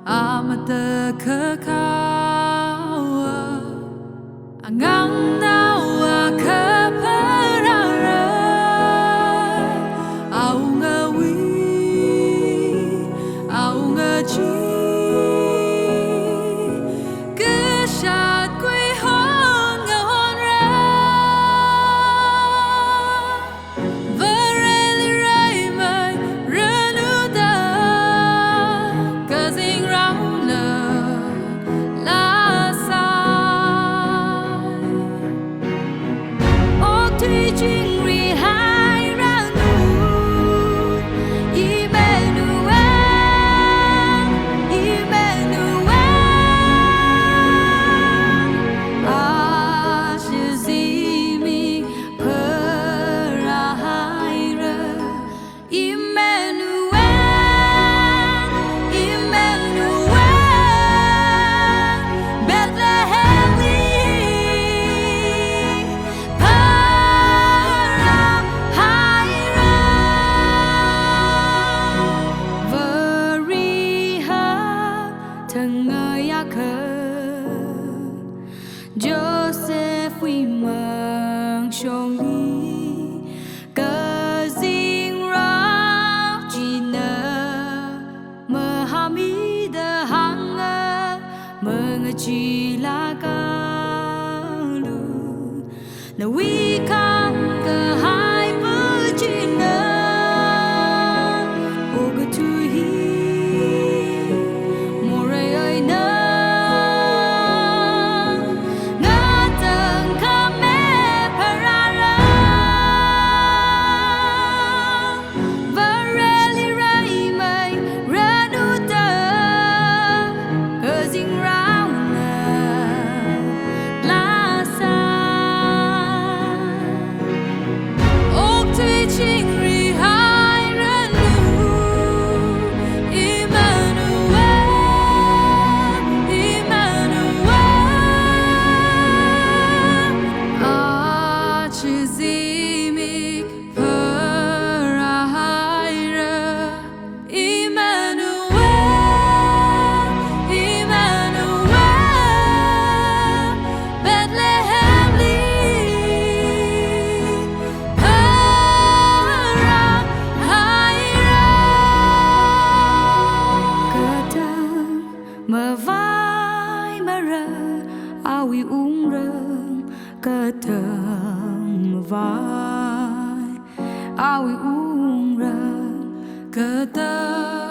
amata kakawa angang nawa kaparara aunga wi aunga chi keshat kwe hon nga hon ra vareli rai mai renuda kazing round la sai ok teaching re hai ranu Joseph we mang shong li ka zing ra jina mahamida hanga mengaji la ka lu na we kam ka hai bu jina oga tu hi more ai na mà vai mà rơ awi rơ cơ thơm mà vai awi rơ cơ thơm